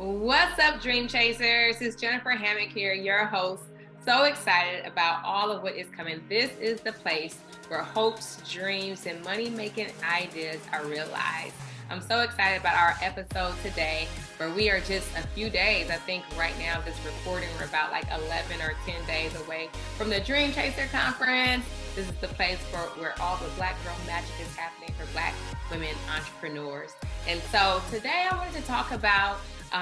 What's up, Dream Chasers? It's Jennifer Hammock here, your host. So excited about all of what is coming. This is the place where hopes, dreams, and money-making ideas are realized. I'm so excited about our episode today, where we are just a few days, I think right now, this recording, we're about like 11 or 10 days away from the Dream Chaser Conference. This is the place where all the Black girl magic is happening for Black women entrepreneurs. And so today I wanted to talk about,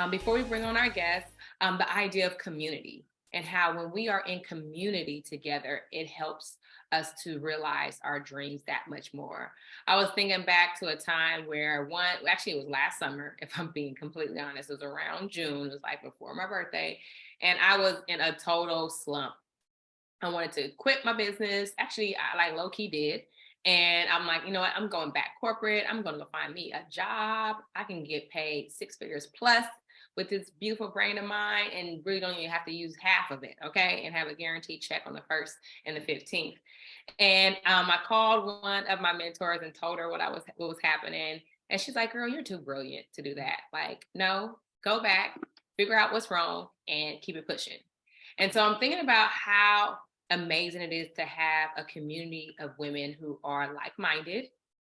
before we bring on our guests, the idea of community and how when we are in community together, it helps us to realize our dreams that much more. I was thinking back to a time where actually it was last summer, if I'm being completely honest, it was around June, it was like before my birthday, and I was in a total slump. I wanted to quit my business. Actually, I like low key did. And I'm like, you know what? I'm going back corporate. I'm going to go find me a job. I can get paid 6 figures plus with this beautiful brain of mine and really don't even have to use half of it. Okay. And have a guaranteed check on the 1st and the 15th. And I called one of my mentors and told her what was happening. And she's like, girl, you're too brilliant to do that. Like, no, go back, figure out what's wrong and keep it pushing. And so I'm thinking about how amazing it is to have a community of women who are like-minded,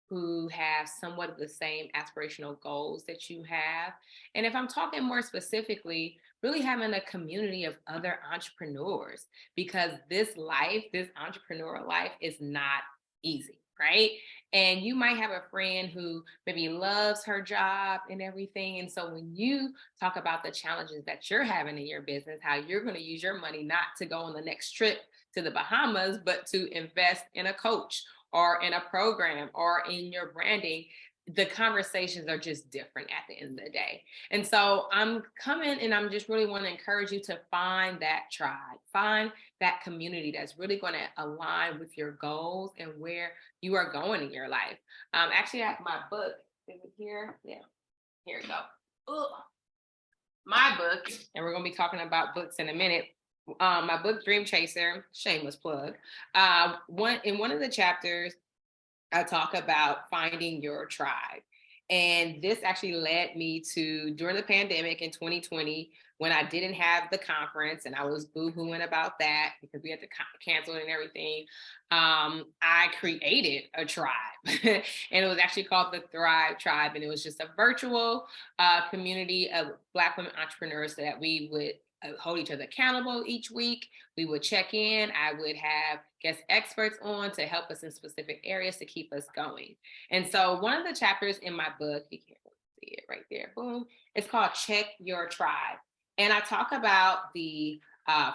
who have somewhat of the same aspirational goals that you have. And if I'm talking more specifically, really having a community of other entrepreneurs, because this entrepreneurial life is not easy, right? And you might have a friend who maybe loves her job and everything. And so when you talk about the challenges that you're having in your business, how you're going to use your money not to go on the next trip to the Bahamas, but to invest in a coach or in a program or in your branding, the conversations are just different at the end of the day. And so I'm coming and I'm just really want to encourage you to find that tribe, find that community that's really going to align with your goals and where you are going in your life. Actually, I have my book. Is it here? Yeah, here we go. Ugh. My book, and we're going to be talking about books in a minute. My book, Dream Chaser, shameless plug. In one of the chapters, I talk about finding your tribe. And this actually led me to during the pandemic in 2020, when I didn't have the conference and I was boo-hooing about that because we had to cancel it and everything. I created a tribe and it was actually called the Thrive Tribe. And it was just a virtual community of Black women entrepreneurs that we would hold each other accountable each week. We would check in. I would have guest experts on to help us in specific areas to keep us going. And so one of the chapters in my book, you can't see it right there, boom, it's called Check Your Tribe. And I talk about the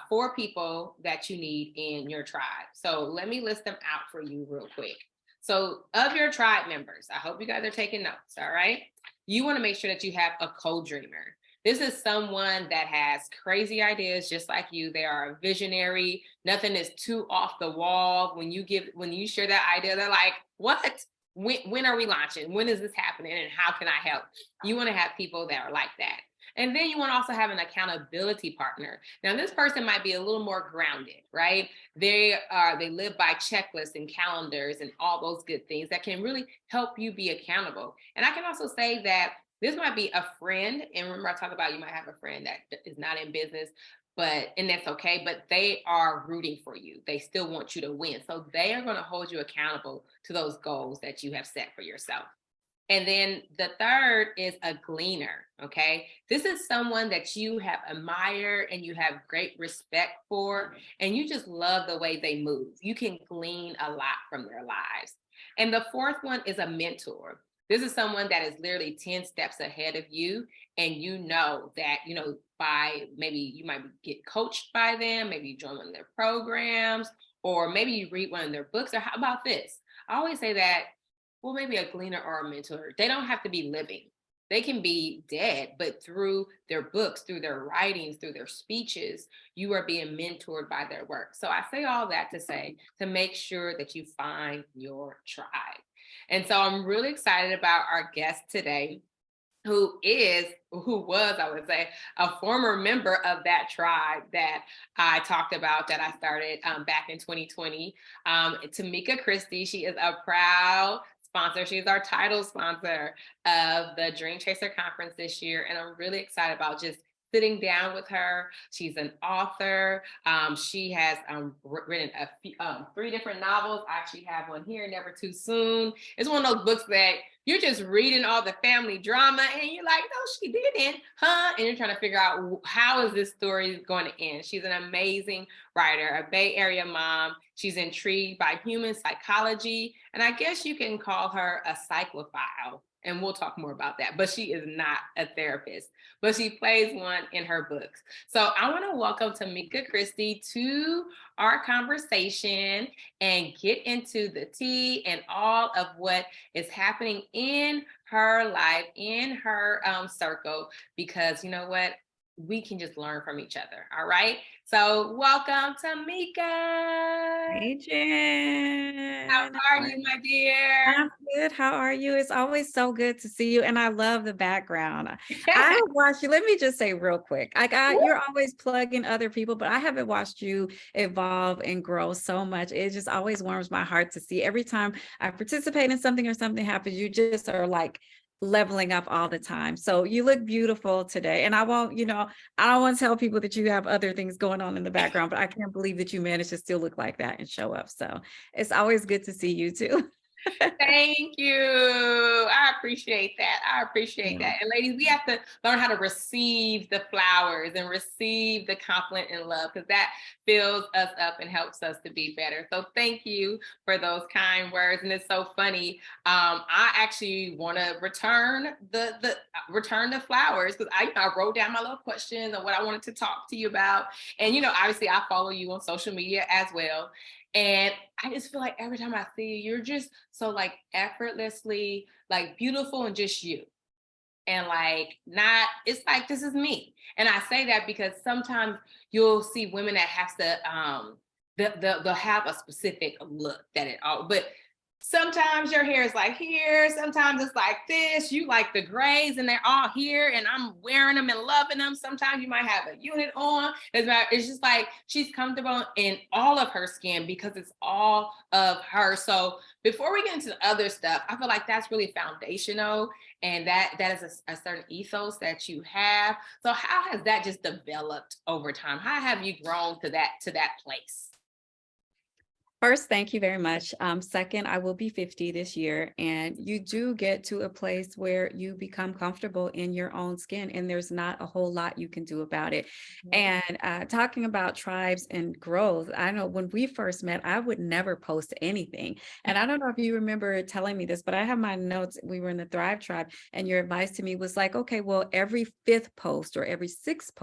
4 people that you need in your tribe. So let me list them out for you real quick. So of your tribe members, I hope you guys are taking notes, all right? You want to make sure that you have a co-dreamer. This is someone that has crazy ideas just like you. They are a visionary. Nothing is too off the wall. When you share that idea, they're like, what? When are we launching? When is this happening? And how can I help? You want to have people that are like that. And then you want to also have an accountability partner. Now, this person might be a little more grounded, right? They live by checklists and calendars and all those good things that can really help you be accountable. And I can also say that this might be a friend. And remember, I talked about you might have a friend that is not in business, and that's okay, but they are rooting for you. They still want you to win. So they are going to hold you accountable to those goals that you have set for yourself. And then the third is a gleaner, okay? This is someone that you have admired and you have great respect for, and you just love the way they move. You can glean a lot from their lives. And the fourth one is a mentor. This is someone that is literally 10 steps ahead of you. And you know that, by maybe you might get coached by them, maybe you join one of their programs, or maybe you read one of their books. Or how about this? I always say that, well, maybe a gleaner or a mentor, they don't have to be living. They can be dead, but through their books, through their writings, through their speeches, you are being mentored by their work. So I say all that to say, to make sure that you find your tribe. And so I'm really excited about our guest today, who was, I would say, a former member of that tribe that I talked about, that I started back in 2020. Tamika Christy, she is a proud sponsor. She's our title sponsor of the Dream Chaser Conference this year. And I'm really excited about just sitting down with her. She's an author. She has written a few, 3 different novels. I actually have one here, Never Too Soon. It's one of those books that you're just reading all the family drama and you're like, no, she didn't, huh? And you're trying to figure out how is this story going to end. She's an amazing writer, a Bay Area mom. She's intrigued by human psychology. And I guess you can call her a psychophile. And we'll talk more about that. But she is not a therapist, but she plays one in her books. So I want to welcome Tamika Christy to our conversation and get into the tea and all of what is happening in her life, in her circle, because you know what? We can just learn from each other. All right. So welcome, Tamika. Hey, Jen. How are you, my dear? I'm good. How are you? It's always so good to see you. And I love the background. I have watched you. Let me just say real quick. You're always plugging other people, but I haven't watched you evolve and grow so much. It just always warms my heart to see every time I participate in something or something happens, you just are like leveling up all the time. So you look beautiful today. And I won't, I don't want to tell people that you have other things going on in the background, but I can't believe that you managed to still look like that and show up. So it's always good to see you too. Thank you. I appreciate that. I appreciate that. And ladies, we have to learn how to receive the flowers and receive the compliment and love, because that fills us up and helps us to be better. So thank you for those kind words. And it's so funny. I actually want to return the flowers, because I wrote down my little questions and what I wanted to talk to you about. And obviously I follow you on social media as well. And I just feel like every time I see you, you're just so like effortlessly like beautiful and just you. And like it's like, this is me. And I say that because sometimes you'll see women that have to, they'll have a specific look but sometimes your hair is like here, sometimes it's like this, you like the grays and they're all here and I'm wearing them and loving them. Sometimes you might have a unit on. It's just like she's comfortable in all of her skin because it's all of her. So before we get into the other stuff, I feel like that's really foundational, and that is a certain ethos that you have. So how has that just developed over time? How have you grown to that place? First, thank you very much. Second, I will be 50 this year, and you do get to a place where you become comfortable in your own skin, and there's not a whole lot you can do about it. Mm-hmm. And talking about tribes and growth, I know when we first met, I would never post anything. And I don't know if you remember telling me this, but I have my notes. We were in the Thrive Tribe, and your advice to me was like, okay, well, every 5th post or every 6th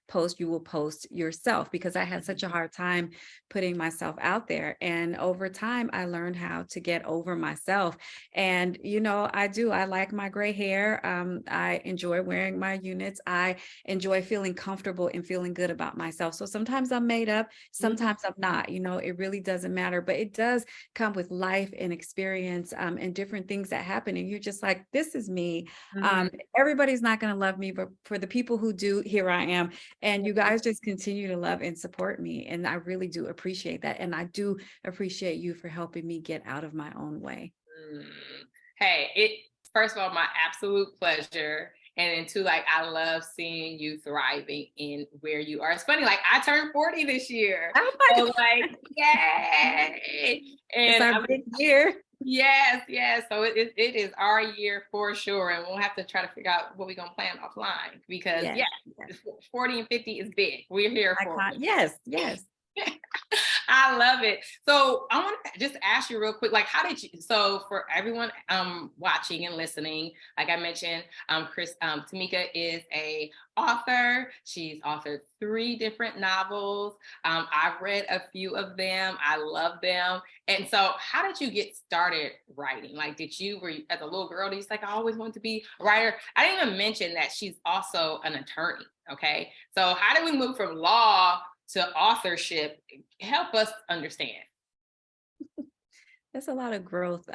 post, you will post yourself, because I had such a hard time putting myself out there. And over time, I learned how to get over myself. And, I like my gray hair. I enjoy wearing my units. I enjoy feeling comfortable and feeling good about myself. So sometimes I'm made up, sometimes I'm not, it really doesn't matter, but it does come with life and experience and different things that happen. And you're just like, this is me. Everybody's not going to love me, but for the people who do, here I am. And you guys just continue to love and support me. And I really do appreciate that. And I do appreciate you for helping me get out of my own way. Hey, first of all, my absolute pleasure. And then 2, like, I love seeing you thriving in where you are. It's funny, like I turned 40 this year. Oh my God. Like, yay. And it's our big year. Yes. So it is our year for sure. And we'll have to try to figure out what we're going to plan offline, because 40 and 50 is big. We're here for it. Yes. I love it. So I want to just ask you real quick, like, how did you, so for everyone watching and listening, like I mentioned, Tamika is a author. She's authored 3 different novels. I've read a few of them. I love them. And so how did you get started writing? Like, were you as a little girl, did you like, I always wanted to be a writer? I didn't even mention that she's also an attorney. Okay. So how did we move from law to authorship? Help us understand. That's a lot of growth.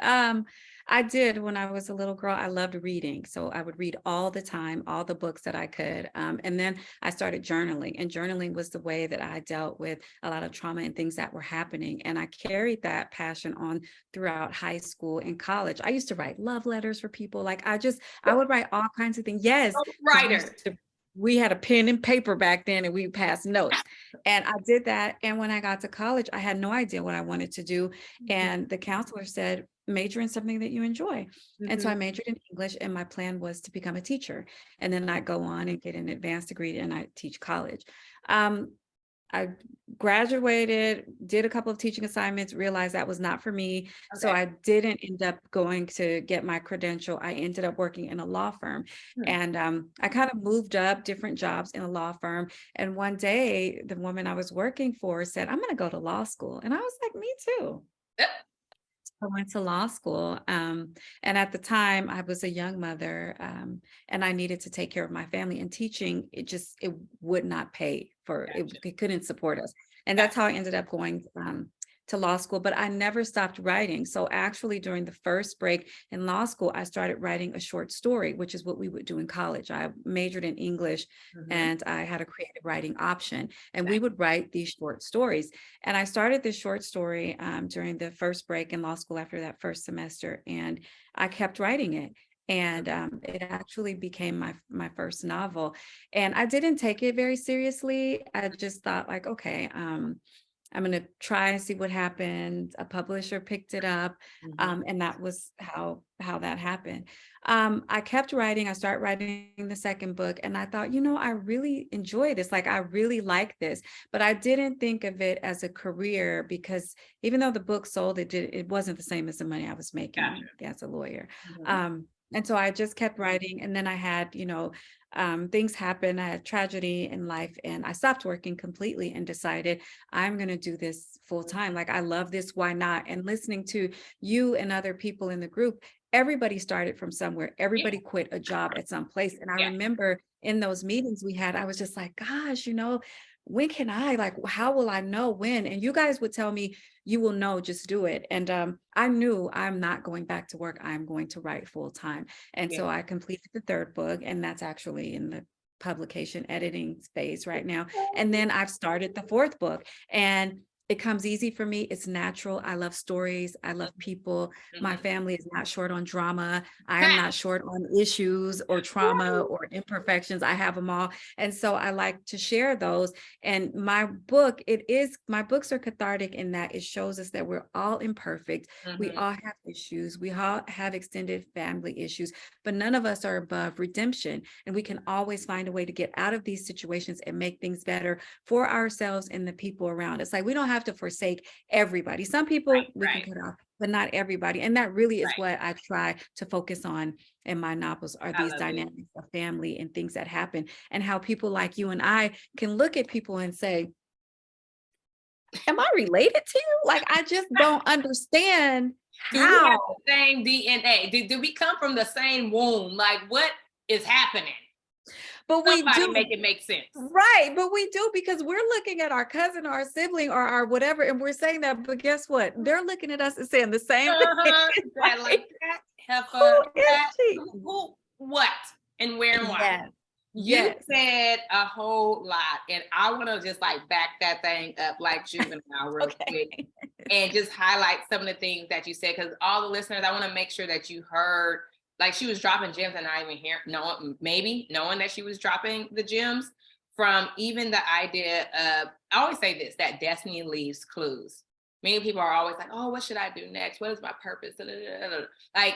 I did when I was a little girl. I loved reading. So I would read all the time, all the books that I could. And then I started journaling, and journaling was the way that I dealt with a lot of trauma and things that were happening. And I carried that passion on throughout high school and college. I used to write love letters for people. I would write all kinds of things. Yes, because Writer. we had a pen and paper back then and we passed notes. And I did that. And when I got to college, I had no idea what I wanted to do. And the counselor said, major in something that you enjoy. And so I majored in English, and my plan was to become a teacher. And then I'd go on and get an advanced degree, and I teach college. I graduated, did a couple of teaching assignments, realized that was not for me. So I didn't end up going to get my credential. I ended up working in a law firm. And I kind of moved up different jobs in a law firm. And one day, the woman I was working for said, I'm going to go to law school. And I was like, me too. I went to law school. And at the time I was a young mother, and I needed to take care of my family, and teaching, it would not pay for it. It couldn't support us. And that's how I ended up going to law school, but I never stopped writing. So actually during the first break in law school, I started writing a short story, which is what we would do in college. I majored in English and I had a creative writing option, and we would write these short stories. And I started this short story during the first break in law school after that first semester, and I kept writing it. And it actually became my first novel. And I didn't take it very seriously. I just thought like, okay, I'm going to try and see what happened. A publisher picked it up. And that was how that happened. I kept writing. I started writing the second book, and I thought, I really enjoy this. Like, I really like this, but I didn't think of it as a career, because even though the book sold, it wasn't the same as the money I was making as a lawyer. And so I just kept writing. And then I had, things happen. I had tragedy in life, and I stopped working completely and decided I'm going to do this full time. Like, I love this. Why not? And listening to you and other people in the group, everybody started from somewhere. Everybody quit a job at some place. And I remember in those meetings we had, I was just like, gosh, when can how will I know when? And you guys would tell me, you will know, just do it. And I knew I'm not going back to work. I'm going to write full time. And so I completed the third book, and that's actually in the publication editing phase right now. And then I've started the fourth book, and it comes easy for me. It's natural. I love stories. I love people. My family is not short on drama. I am not short on issues or trauma or imperfections. I have them all. And so I like to share those. And my books are cathartic in that it shows us that we're all imperfect. We all have issues. We all have extended family issues, but none of us are above redemption. And we can always find a way to get out of these situations and make things better for ourselves and the people around us. Like, we don't have to forsake everybody. Some people we can cut off, but not everybody. And that really is what I try to focus on in my novels, are these dynamics of family and things that happen, and how people like you and I can look at people and say, am I related to you? Like, I just don't understand how. Do we have the same DNA? Do we come from the same womb? Like, what is happening? But Somebody we do make it make sense. Right. But we do, because we're looking at our cousin or our sibling or our whatever, and we're saying that, but guess what? They're looking at us and saying the same thing. Like that heifer, what and where and why? You said a whole lot, and I want to just like back that thing up like juvenile real quick, and just highlight some of the things that you said, because all the listeners, I want to make sure that you heard. Like, she was dropping gems and not even knowing that she was dropping the gems, from even the idea of, I always say this, that destiny leaves clues. Many people are always like, oh, what should I do next? What is my purpose? Like,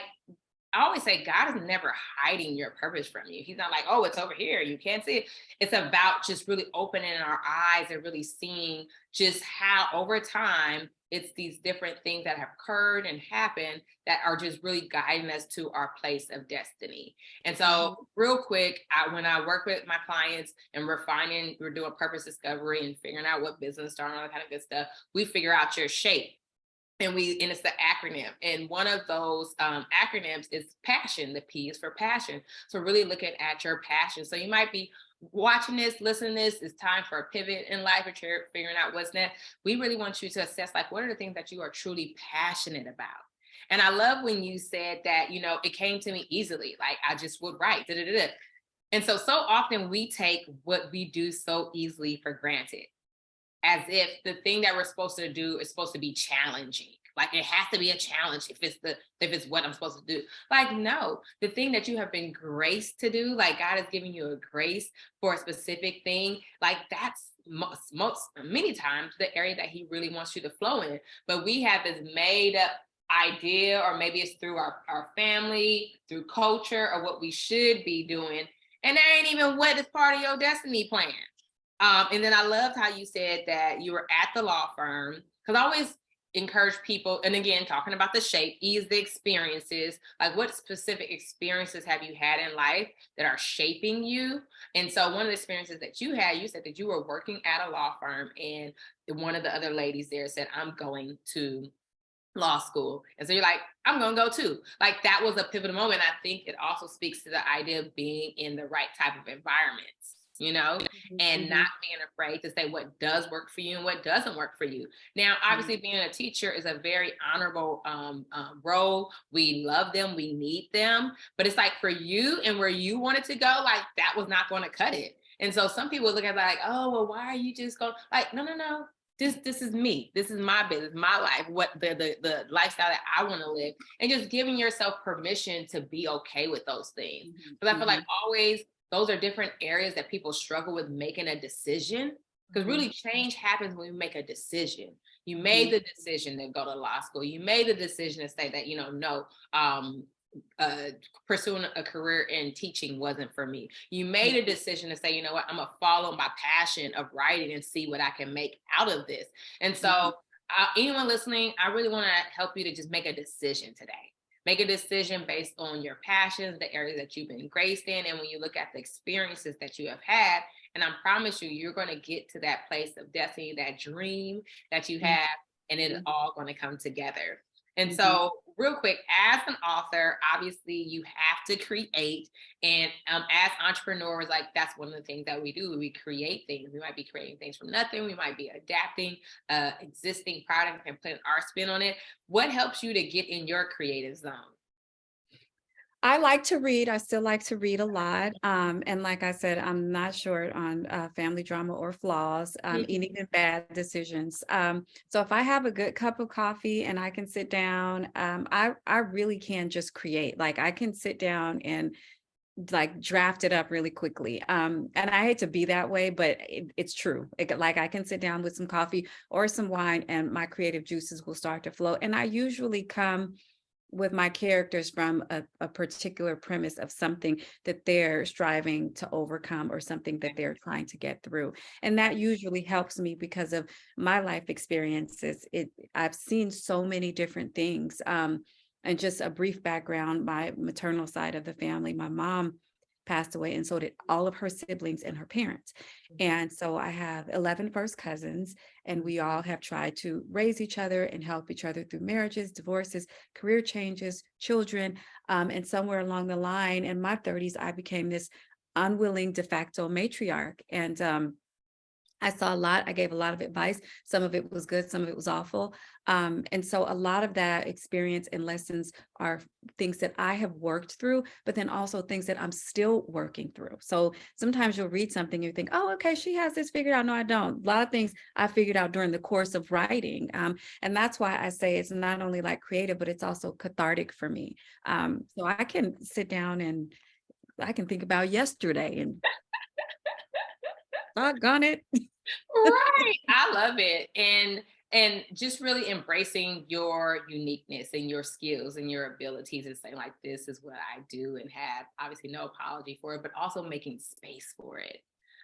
I always say, God is never hiding your purpose from you. He's not like, oh, it's over here, you can't see it. It's about just really opening our eyes and really seeing just how over time, it's these different things that have occurred and happened that are just really guiding us to our place of destiny. And so real quick, when I work with my clients and we're doing purpose discovery and figuring out what business start and all that kind of good stuff, we figure out your shape. And it's the acronym. And one of those acronyms is passion. The P is for passion. So really looking at your passion. So you might be watching this, listening to this, it's time for a pivot in life, or you're figuring out what's next. We really want you to assess, like, what are the things that you are truly passionate about? And I love when you said that, it came to me easily. Like I just would write. Da, da, da, da. And so often we take what we do so easily for granted, as if the thing that we're supposed to do is supposed to be challenging. Like it has to be a challenge if it's what I'm supposed to do. Like, no, the thing that you have been graced to do, like God has given you a grace for a specific thing, like that's many times the area that he really wants you to flow in. But we have this made up idea, or maybe it's through our family, through culture, or what we should be doing. And that ain't even what is part of your destiny plan. And then I loved how you said that you were at the law firm, because I always encourage people, and again, talking about the shape, ease the experiences, like what specific experiences have you had in life that are shaping you? And so one of the experiences that you had, you said that you were working at a law firm, and one of the other ladies there said, I'm going to law school. And so you're like, I'm going to go too. Like that was a pivotal moment. I think it also speaks to the idea of being in the right type of environments, and not being afraid to say what does work for you and what doesn't work for you. Now, obviously being a teacher is a very honorable role. We love them. We need them. But it's like for you and where you wanted to go, like that was not going to cut it. And so some people look at it like, oh, well, why are you just going? Like, no. This is me. This is my business, my life, what the lifestyle that I want to live, and just giving yourself permission to be okay with those things. Because I feel like always those are different areas that people struggle with making a decision. Because really change happens when we make a decision. You made the decision to go to law school. You made the decision to say that, no, pursuing a career in teaching wasn't for me. You made a decision to say, you know what, I'm gonna follow my passion of writing and see what I can make out of this. And so anyone listening, I really want to help you to just make a decision today. Make a decision based on your passions, the areas that you've been graced in, and when you look at the experiences that you have had, and I promise you, you're going to get to that place of destiny, that dream that you have, and it is all going to come together. And so real quick, as an author, obviously you have to create. And as entrepreneurs, like that's one of the things that we do. We create things. We might be creating things from nothing. We might be adapting existing product and putting our spin on it. What helps you to get in your creative zone? I like to read. I still like to read a lot. And like I said, I'm not short on family drama or flaws, and even bad decisions. So if I have a good cup of coffee and I can sit down, I really can just create. Like I can sit down and like draft it up really quickly. And I hate to be that way, but it's true. Like I can sit down with some coffee or some wine and my creative juices will start to flow. And I usually come with my characters from a particular premise of something that they're striving to overcome or something that they're trying to get through. And that usually helps me because of my life experiences. I've seen so many different things. And just a brief background, my maternal side of the family, my mom passed away, and so did all of her siblings and her parents. And so I have 11 first cousins, and we all have tried to raise each other and help each other through marriages, divorces, career changes, children. And somewhere along the line in my 30s, I became this unwilling de facto matriarch. And I saw a lot. I gave a lot of advice. Some of it was good, some of it was awful. And so a lot of that experience and lessons are things that I have worked through, but then also things that I'm still working through. So sometimes you'll read something, you think, oh, okay, she has this figured out. No, I don't. A lot of things I figured out during the course of writing. And that's why I say it's not only like creative, but it's also cathartic for me. So I can sit down and I can think about yesterday and doggone it. Right. I love it. And just really embracing your uniqueness and your skills and your abilities and saying like, this is what I do, and have obviously no apology for it, but also making space for it.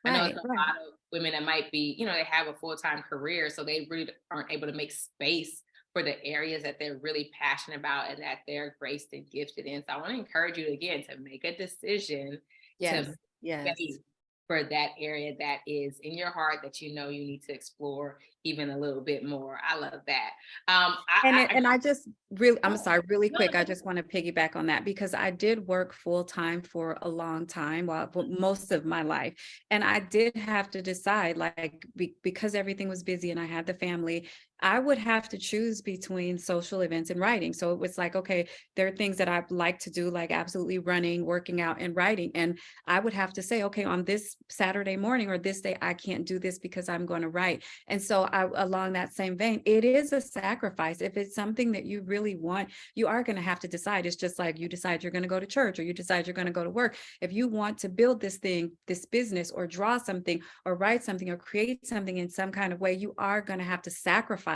I know it's a lot of women that might be, they have a full-time career, so they really aren't able to make space for the areas that they're really passionate about and that they're graced and gifted in. So I want to encourage you again to make a decision to space for that area that is in your heart that you know you need to explore even a little bit more. I love that. I just really, I'm Oh, sorry, really no, quick. I just want to piggyback on that because I did work full time for a long time, well, most of my life. And I did have to decide, like, because everything was busy and I had the family, I would have to choose between social events and writing. So it was like, okay, there are things that I like to do, like absolutely running, working out, and writing. And I would have to say, okay, on this Saturday morning or this day, I can't do this because I'm going to write. And so along that same vein, it is a sacrifice. If it's something that you really want, you are going to have to decide. It's just like you decide you're going to go to church or you decide you're going to go to work. If you want to build this thing, this business, or draw something or write something or create something in some kind of way, you are going to have to sacrifice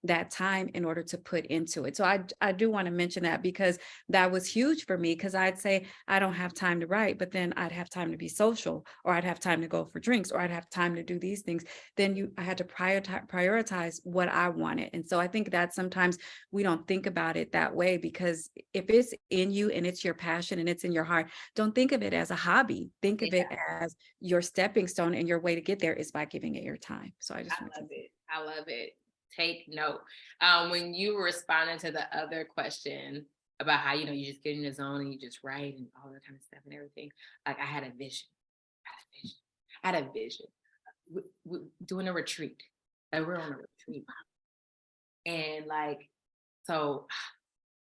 that time in order to put into it. So I do want to mention that because that was huge for me, because I'd say I don't have time to write, but then I'd have time to be social, or I'd have time to go for drinks, or I'd have time to do these things. Then I had to prioritize what I wanted. And so I think that sometimes we don't think about it that way, because if it's in you and it's your passion and it's in your heart, don't think of it as a hobby. Think of it as your stepping stone, and your way to get there is by giving it your time. So I love it. I love it. Take note. When you were responding to the other question about how, you know, you just get in the zone and you just write and all that kind of stuff and everything, like I had a vision. I had a vision. We doing a retreat. Like we're on a retreat. And like, so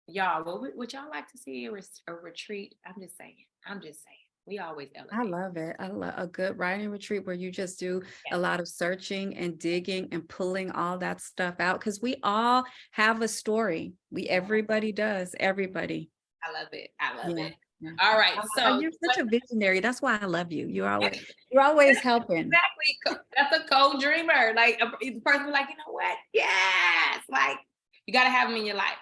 y'all, would y'all like to see a retreat? I'm just saying. We always elevate. I love it. I love a good writing retreat where you just do a lot of searching and digging and pulling all that stuff out, because we all have a story. Everybody does. Everybody. I love it. I love it. Yeah. All right. So you're such a visionary. That's why I love you. You're always helping. Exactly. That's a co-dreamer. Like a person like, you know what? Yes. Like you got to have them in your life.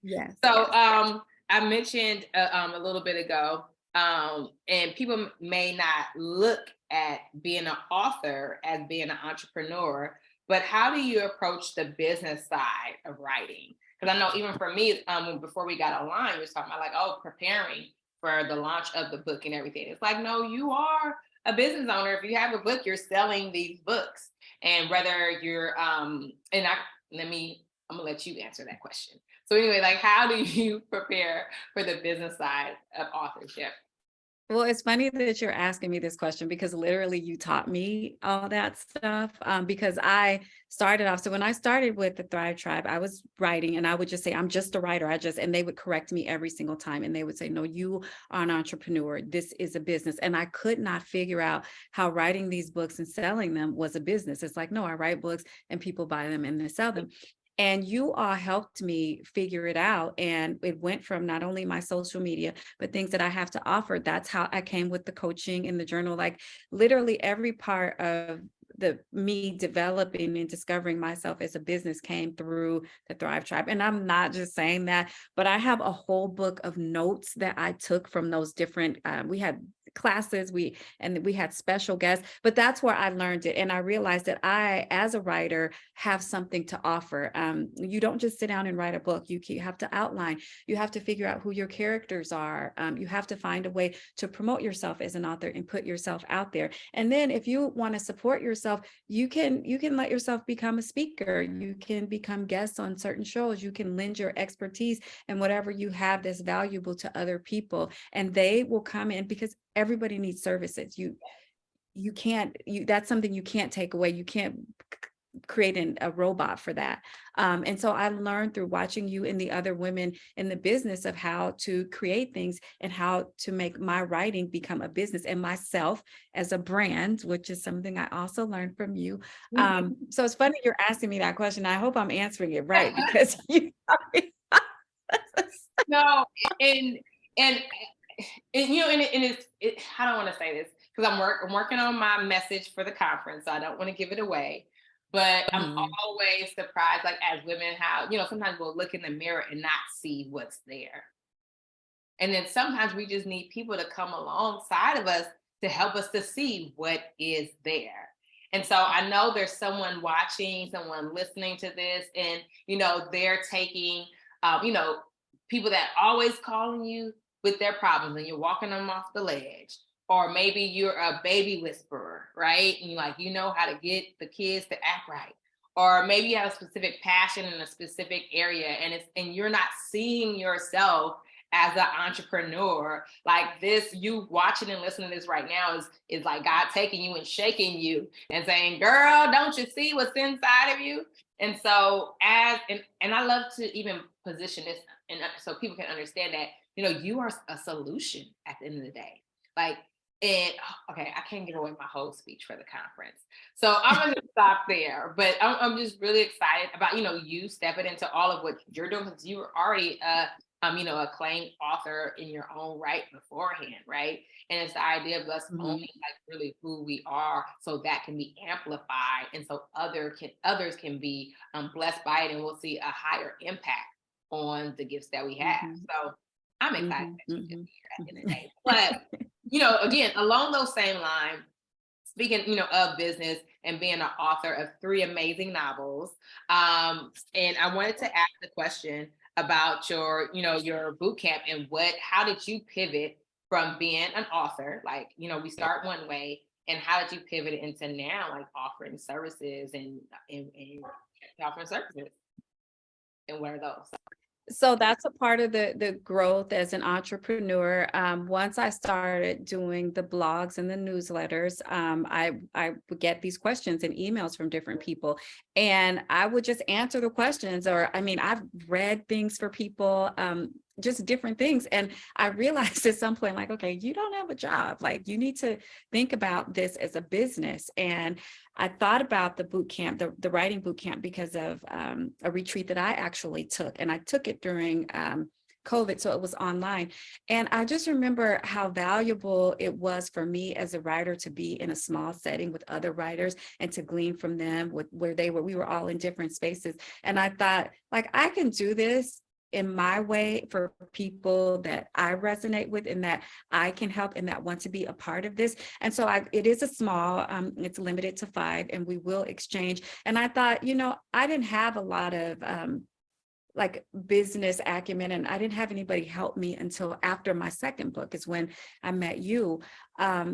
Yes. So I mentioned a little bit ago, and people may not look at being an author as being an entrepreneur, but how do you approach the business side of writing? Because I know even for me, before we got online, we were talking about like, oh, preparing for the launch of the book and everything. It's like, no, you are a business owner. If you have a book, you're selling these books. And whether you're, I'm gonna let you answer that question. So anyway, like, how do you prepare for the business side of authorship? Well, it's funny that you're asking me this question, because literally you taught me all that stuff, because I started off. So when I started with the Thrive Tribe, I was writing and I would just say, I'm just a writer. And they would correct me every single time. And they would say, no, you are an entrepreneur. This is a business. And I could not figure out how writing these books and selling them was a business. It's like, no, I write books and people buy them and they sell them. And you all helped me figure it out. And it went from not only my social media, but things that I have to offer. That's how I came with the coaching in the journal. Like literally every part of me developing and discovering myself as a business came through the Thrive Tribe. And I'm not just saying that, but I have a whole book of notes that I took from those different, we had classes, we had special guests, but that's where I learned it. And I realized that I, as a writer, have something to offer. You don't just sit down and write a book. You have to outline, you have to figure out who your characters are. You have to find a way to promote yourself as an author and put yourself out there. And then if you want to support yourself, you can let yourself become a speaker. You can become guests on certain shows. You can lend your expertise and whatever you have that's valuable to other people, and they will come in, because everybody needs services. That's something you can't take away. You can't create a robot for that. And so I learned through watching you and the other women in the business of how to create things and how to make my writing become a business, and myself as a brand, which is something I also learned from you. So it's funny you're asking me that question. I hope I'm answering it right, because you no, and you know, and it's I don't want to say this because I'm working on my message for the conference, so I don't want to give it away. But I'm always surprised, like as women, how, you know, sometimes we'll look in the mirror and not see what's there. And then sometimes we just need people to come alongside of us to help us to see what is there. And so I know there's someone watching, someone listening to this, and, you know, they're taking, you know, people that always calling you with their problems and you're walking them off the ledge, or maybe you're a baby whisperer, right? And you know how to get the kids to act right. Or maybe you have a specific passion in a specific area and you're not seeing yourself as an entrepreneur. Like this, you watching and listening to this right now is like God taking you and shaking you and saying, girl, don't you see what's inside of you? And so and I love to even position this and so people can understand that, you are a solution at the end of the day. Like, and okay, I can't give away my whole speech for the conference. So I'm going to stop there, but I'm just really excited about, you stepping into all of what you're doing because you were already acclaimed author in your own right beforehand, right? And it's the idea of us owning like really who we are, so that can be amplified, and so others can be blessed by it, and we'll see a higher impact on the gifts that we have. So I'm excited that you can be here at the end of the day. But again, along those same lines, speaking, of business and being an author of 3 amazing novels, and I wanted to ask the question about your boot camp and how did you pivot from being an author? Like, we start one way, and how did you pivot into now, like offering services and offering services? And what are those? So that's a part of the growth as an entrepreneur. Once I started doing the blogs and the newsletters, I would get these questions and emails from different people, and I would just answer the questions. Or, I mean, I've read things for people, just different things. And I realized at some point, like, okay, you don't have a job. Like, you need to think about this as a business. And I thought about the boot camp, the writing boot camp, because of a retreat that I actually took. And I took it during COVID, so it was online. And I just remember how valuable it was for me as a writer to be in a small setting with other writers and to glean from them we were all in different spaces. And I thought, like, I can do this in my way for people that I resonate with and that I can help and that want to be a part of this. And so it is a small, it's limited to 5, and we will exchange. And I thought, I didn't have a lot of like business acumen, and I didn't have anybody help me until after my second book is when I met you.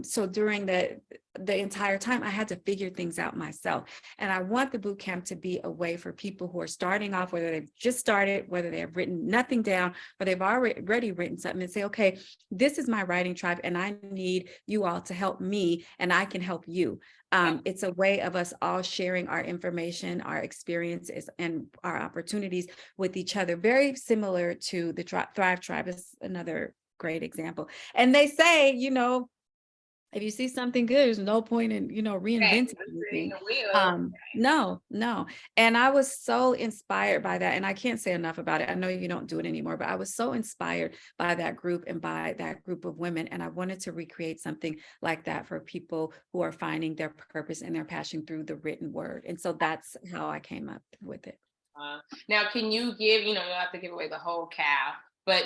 So during the entire time, I had to figure things out myself. And I want the boot camp to be a way for people who are starting off, whether they've just started, whether they have written nothing down, or they've already written something, and say, okay, this is my writing tribe, and I need you all to help me, and I can help you. It's a way of us all sharing our information, our experiences, and our opportunities with each other. Very similar to the Thrive Tribe is another great example. And they say, if you see something good, there's no point in, reinventing anything. No. And I was so inspired by that. And I can't say enough about it. I know you don't do it anymore, but I was so inspired by that group and by that group of women. And I wanted to recreate something like that for people who are finding their purpose and their passion through the written word. And so that's how I came up with it. Now, can you give, you don't have to give away the whole cow, but,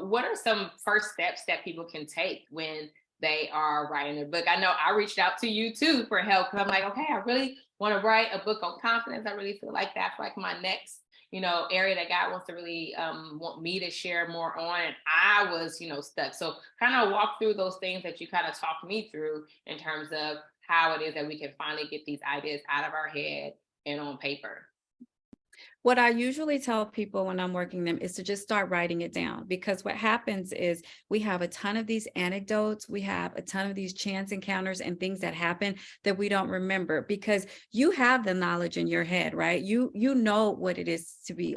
what are some first steps that people can take when they are writing a book? I know I reached out to you too for help, because I'm like, okay, I really want to write a book on confidence. I really feel like that's like my next, area that God wants to really want me to share more on. And I was, stuck. So kind of walk through those things that you kind of talked me through in terms of how it is that we can finally get these ideas out of our head and on paper. What I usually tell people when I'm working them is to just start writing it down, because what happens is we have a ton of these anecdotes, we have a ton of these chance encounters and things that happen that we don't remember, because you have the knowledge in your head, right? You know what it is to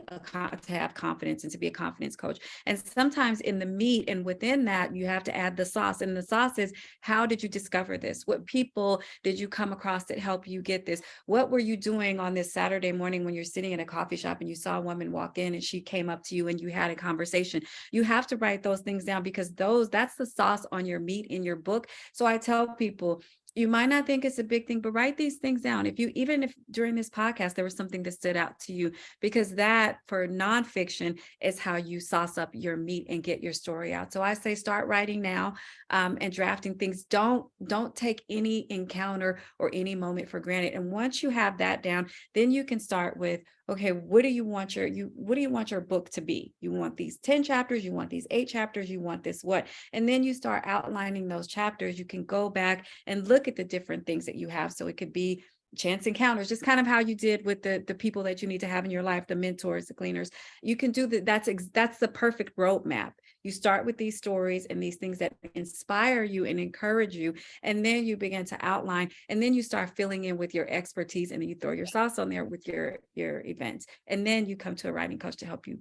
have confidence and to be a confidence coach. And sometimes in the meat and within that, you have to add the sauce. And the sauce is, how did you discover this? What people did you come across that help you get this? What were you doing on this Saturday morning when you're sitting in a coffee shop and you saw a woman walk in and she came up to you and you had a conversation? You have to write those things down, because that's the sauce on your meat in your book. So I tell people, You might not think it's a big thing, but write these things down. Even if during this podcast, there was something that stood out to you, because that for nonfiction is how you sauce up your meat and get your story out. So I say, start writing now, and drafting things. Don't take any encounter or any moment for granted. And once you have that down, then you can start with, okay, what do you want your book to be? You want these 10 chapters, you want these 8 chapters, you want this what? And then you start outlining those chapters. You can go back and look at the different things that you have. So it could be chance encounters, just kind of how you did with the people that you need to have in your life, the mentors, the cleaners. You can do that. That's the perfect roadmap. You start with these stories and these things that inspire you and encourage you, and then you begin to outline, and then you start filling in with your expertise, and then you throw your sauce on there with your events, and then you come to a writing coach to help you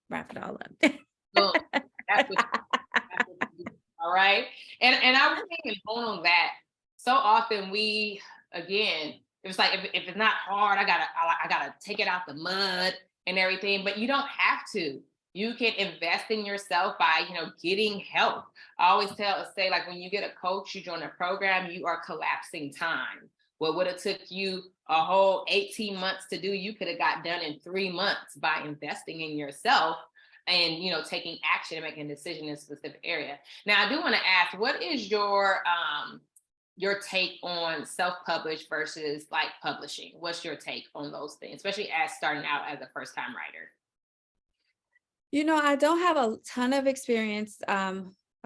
wrap it all up. Well, that's what all right. And I was thinking on that. So often we, again, it was like, if it's not hard, I gotta take it out the mud and everything, but you don't have to. You can invest in yourself by, getting help. I always say, like, when you get a coach, you join a program, you are collapsing time. What would have took you a whole 18 months to do, you could have got done in 3 months by investing in yourself and, taking action and making a decision in a specific area. Now, I do want to ask, what is your take on self-published versus like publishing? What's your take on those things, especially as starting out as a first-time writer? I don't have a ton of experience. I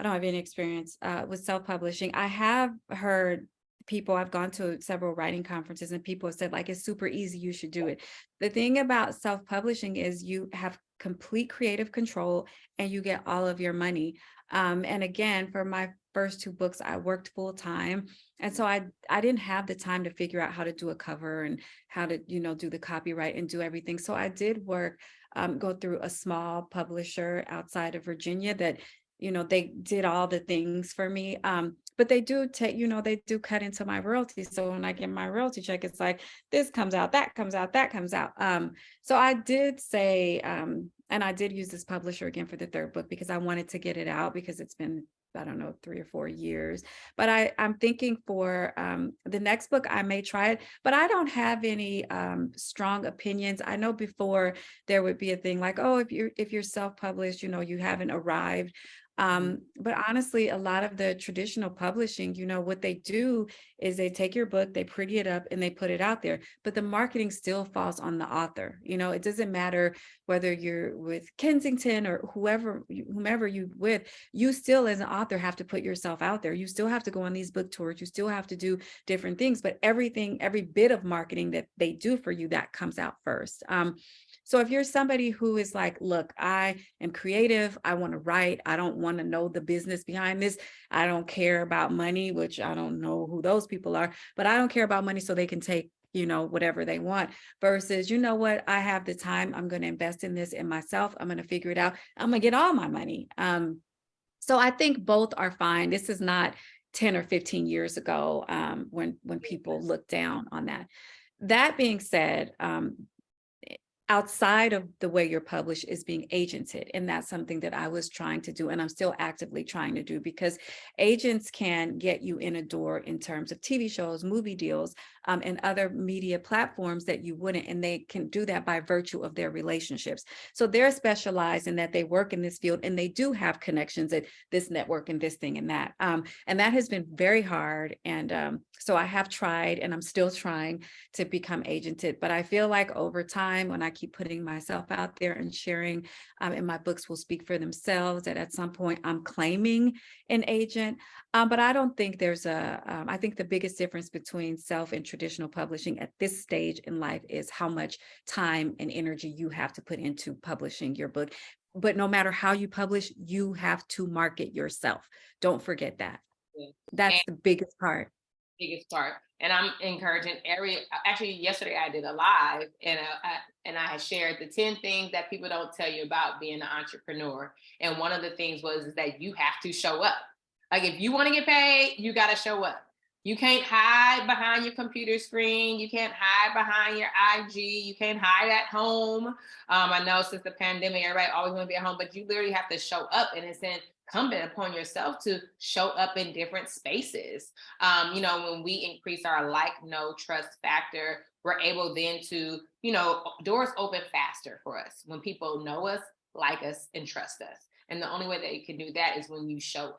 don't have any experience with self-publishing. I have heard I've gone to several writing conferences, and people have said, like, it's super easy, you should do it. The thing about self-publishing is you have complete creative control and you get all of your money. And again, for my first 2 books, I worked full time. And so I didn't have the time to figure out how to do a cover and how to, do the copyright and do everything. So I did go through a small publisher outside of Virginia that, they did all the things for me. But they do they do cut into my royalties. So when I get my royalty check, it's like, this comes out, that comes out, that comes out. So I did say, and I did use this publisher again for the 3rd book because I wanted to get it out, because it's been, I don't know, 3 or 4 years. But I'm thinking for the next book, I may try it, but I don't have any strong opinions. I know before there would be a thing like, oh, if you're self-published, you haven't arrived. But honestly, a lot of the traditional publishing, what they do is they take your book, they pretty it up, and they put it out there. But the marketing still falls on the author. It doesn't matter whether you're with Kensington or whomever you with, you still as an author have to put yourself out there. You still have to go on these book tours. You still have to do different things, but every bit of marketing that they do for you, that comes out first. So if you're somebody who is like, look, I am creative, I want to write, I don't want to know the business behind this, I don't care about money, which I don't know who those people are, but I don't care about money, so they can take, whatever they want, versus, what, I have the time, I'm going to invest in this in myself, I'm going to figure it out, I'm going to get all my money. So I think both are fine. This is not 10 or 15 years ago, when people look down on that. That being said, outside of the way you're published is being agented. And that's something that I was trying to do, and I'm still actively trying to do, because agents can get you in a door in terms of TV shows, movie deals, and other media platforms that you wouldn't. And they can do that by virtue of their relationships. So they're specialized in that, they work in this field and they do have connections at this network and this thing and that. And that has been very hard. And so I have tried, and I'm still trying to become agented. But I feel like over time, when I keep putting myself out there and sharing, and my books will speak for themselves, that at some point I'm claiming an agent. But I don't think there's I think the biggest difference between self and traditional publishing at this stage in life is how much time and energy you have to put into publishing your book. But no matter how you publish, you have to market yourself. Don't forget that. Yeah. That's the biggest part. And I'm encouraging actually yesterday I did a live, and I had shared the 10 things that people don't tell you about being an entrepreneur. And one of the things was that you have to show up. Like, if you want to get paid, you got to show up. You can't hide behind your computer screen. You can't hide behind your IG. You can't hide at home. I know since the pandemic, everybody always want to be at home, but you literally have to show up. And it's in incumbent upon yourself to show up in different spaces. When we increase our like, know, trust factor, we're able then to, doors open faster for us when people know us, like us, and trust us. And the only way that you can do that is when you show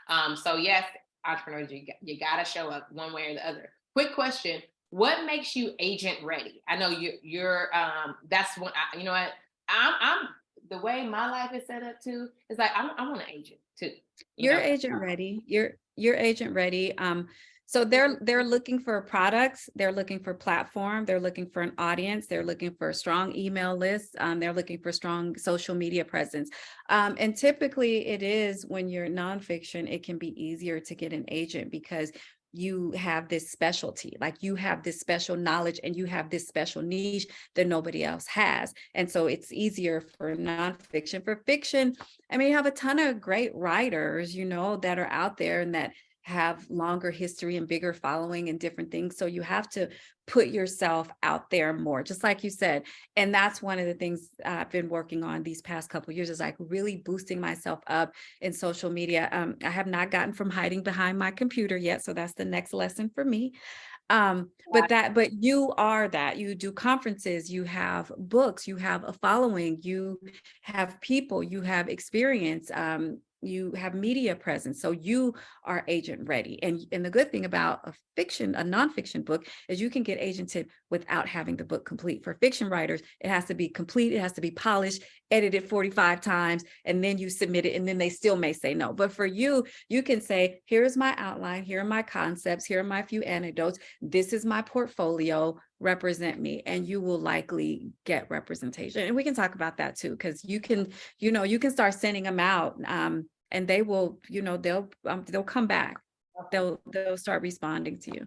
up. So yes, entrepreneurs, you got to show up one way or the other. Quick question. What makes you agent ready? I know you're that's what you know what I'm the way my life is set up too, is like I want an agent too. You're agent ready. You're agent ready. So they're looking for products, they're looking for platform, they're looking for an audience, they're looking for a strong email list, they're looking for strong social media presence. And typically it is when you're nonfiction, it can be easier to get an agent because you have this specialty, like you have this special knowledge and you have this special niche that nobody else has. And so it's easier for nonfiction. For fiction, I mean, you have a ton of great writers, that are out there and that have longer history and bigger following and different things. So you have to put yourself out there more, just like you said. And that's one of the things I've been working on these past couple of years, is like really boosting myself up in social media. I have not gotten from hiding behind my computer yet. So that's the next lesson for me. But you are that. You do conferences, you have books, you have a following, you have people, you have experience, you have media presence. So you are agent ready. And the good thing about a nonfiction book, is you can get agented without having the book complete. For fiction writers, it has to be complete, it has to be polished, edited 45 times, and then you submit it, and then they still may say no. But for you, you can say, here's my outline, here are my concepts, here are my few anecdotes, this is my portfolio, represent me, and you will likely get representation. And we can talk about that too, because you can start sending them out, and they will, they'll come back. They'll start responding to you.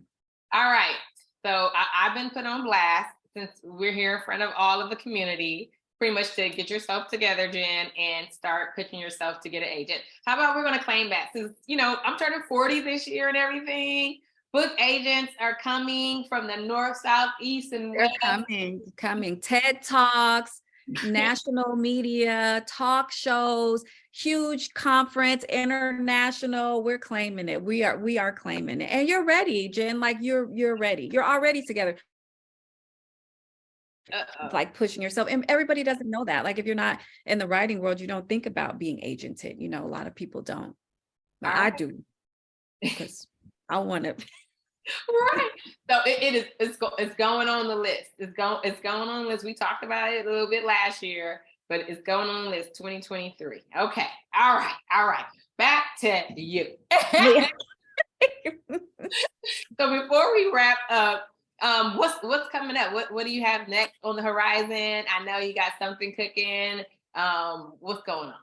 All right. So I've been put on blast, since we're here in front of all of the community, pretty much to get yourself together, Jen, and start pitching yourself to get an agent. How about we're going to claim that, since, I'm turning 40 this year and everything. Book agents are coming from the north, south, east, and west. They're coming. TED Talks, national media, talk shows, huge conference, international. We're claiming it. We are claiming it. And you're ready, Jen. Like you're ready. You're already together. Like pushing yourself. And everybody doesn't know that. Like if you're not in the writing world, you don't think about being agented. A lot of people don't. But I do, because I want to. Right. So it's going on the list. It's going on the list. We talked about it a little bit last year, but it's going on the list 2023. Okay. All right. Back to you. So before we wrap up, what's coming up? What do you have next on the horizon? I know you got something cooking. What's going on?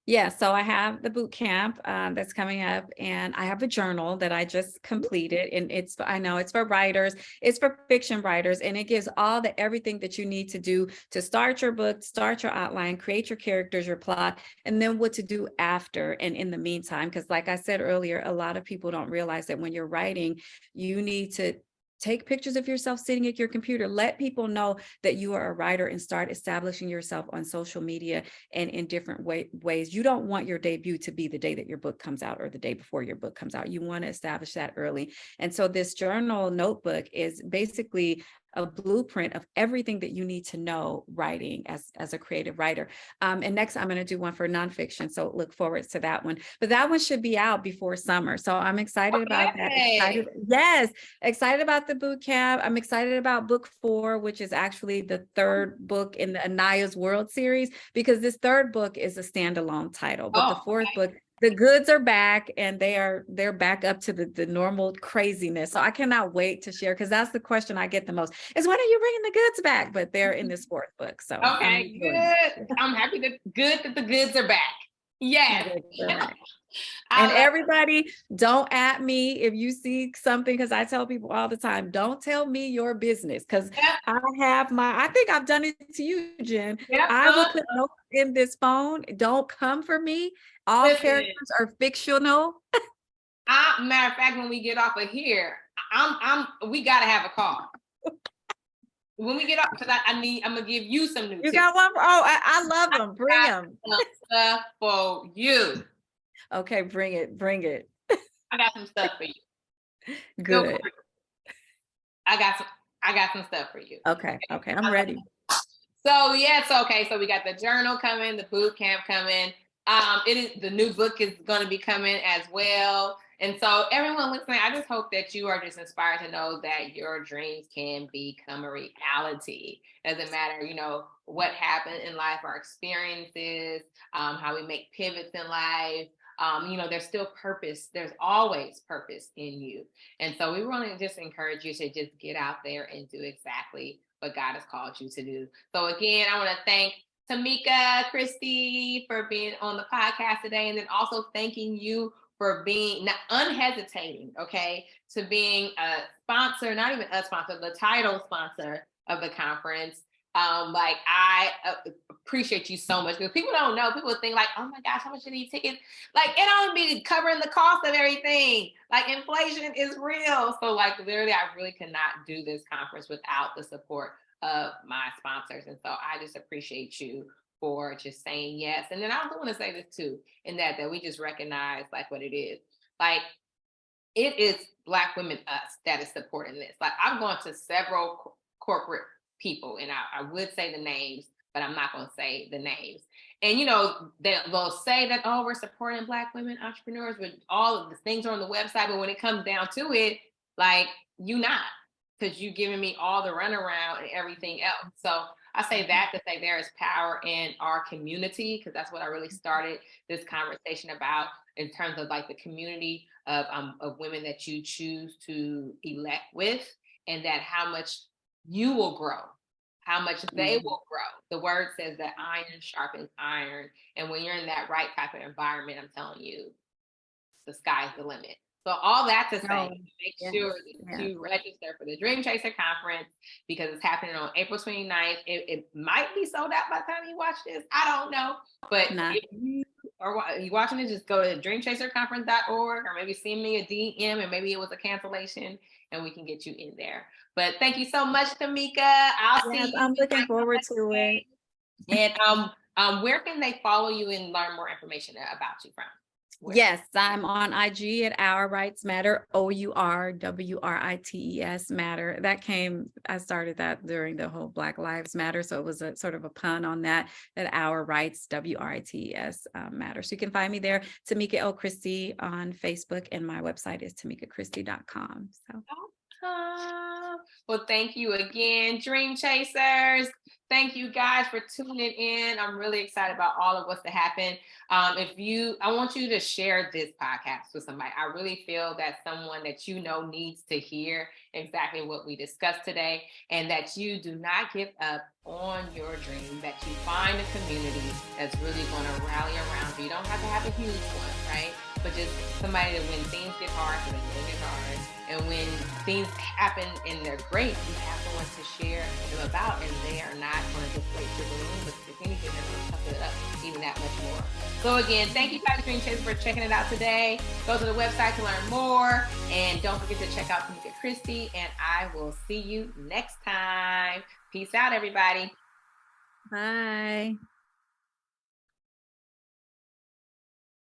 Yeah, so I have the boot camp that's coming up, and I have a journal that I just completed, and I know it's for writers, it's for fiction writers, and it gives everything that you need to do to start your book, start your outline, create your characters, your plot, and then what to do after and in the meantime. Because like I said earlier, a lot of people don't realize that when you're writing, you need to take pictures of yourself sitting at your computer. Let people know that you are a writer, and start establishing yourself on social media and in different ways. You don't want your debut to be the day that your book comes out or the day before your book comes out. You want to establish that early. And so this journal notebook is basically a blueprint of everything that you need to know writing as a creative writer. And next, I'm going to do one for nonfiction. So look forward to that one. But that one should be out before summer. So I'm excited about that. Excited about the boot camp. I'm excited about book 4, which is actually the third book in the Anaya's World series, because this third book is a standalone title. But the fourth book, the goods are back, and they're back up to the normal crazinness. So I cannot wait to share, because that's the question I get the most, is when are you bringing the goods back? But they're in this fourth book. So okay, good. I'm happy that the goods are back. Yes. And everybody, don't at me if you see something, because I tell people all the time, don't tell me your business, because I think I've done it to you, Jen. I will put notes in this phone. Don't come for me. All characters are fictional. Matter of fact, when we get off of here, we gotta have a call. When we get off, because I'm gonna give you some new tips. You got one? I love them. Bring them. Stuff for you. Okay, bring it, bring it. I got some stuff for you. Good. I got some stuff for you. Okay, I'm ready. So yeah, so we got the journal coming, the boot camp coming. It is the new book is going to be coming as well. And so everyone listening, I just hope that you are just inspired to know that your dreams can become a reality. Doesn't matter, what happened in life, our experiences, how we make pivots in life. There's still purpose. There's always purpose in you. And so we want to just encourage you to just get out there and do exactly what God has called you to do. So again, I want to thank Tamika Christy for being on the podcast today, and then also thanking you for being not unhesitating, okay, to being a sponsor, not even a sponsor, the title sponsor of the conference. I appreciate you so much because people don't know. People think like, oh my gosh, how much are these tickets? Like, it don't be covering the cost of everything. Like, inflation is real. So like, literally, I really could not do this conference without the support of my sponsors. And so I just appreciate you for just saying yes. And then I also want to say this too, in that we just recognize like what it is. Like, it is Black women, us, that is supporting this. Like, I've gone to several corporate people, and I would say the names, but I'm not going to say the names. And, they'll say that, oh, we're supporting Black women entrepreneurs, with all of the things are on the website. But when it comes down to it, like, you not, because you're giving me all the runaround and everything else. So I say that to say there is power in our community, because that's what I really started this conversation about, in terms of like the community of women that you choose to elect with, and that how much you will grow, how much they will grow. The word says that iron sharpens iron. And when you're in that right type of environment, I'm telling you, the sky's the limit. So all that to say, make sure that you register for the Dream Chaser Conference, because it's happening on April 29th. It might be sold out by the time you watch this. I don't know. But if you are watching it, just go to dreamchaserconference.org, or maybe send me a DM, and maybe it was a cancellation and we can get you in there. But thank you so much, Tamika. I'll see you. I'm looking forward to it. And where can they follow you and learn more information about you from? Where? Yes, I'm on IG at Our Rights Matter, OURWRITES Matter. I started that during the whole Black Lives Matter. So it was a sort of a pun on that Our Rights, WRITES Matter. So you can find me there, Tamika L. Christy on Facebook, and my website is tamikachristy.com. So. Well, thank you again, Dream Chasers. Thank you guys for tuning in. I'm really excited about all of what's to happen. I want you to share this podcast with somebody. I really feel that someone that needs to hear exactly what we discussed today, and that you do not give up on your dream, that you find a community that's really going to rally around you. You don't have to have a huge one, right? But just somebody that when things get hard, so they know get hard. And when things happen and they're great, you have someone to share them about, and they are not going to just wait to the room, but if anything, they're going to tough it up even that much more. So again, thank you guys, Dream Chasers, for checking it out today. Go to the website to learn more, and don't forget to check out Tamika Christy, and I will see you next time. Peace out, everybody. Bye.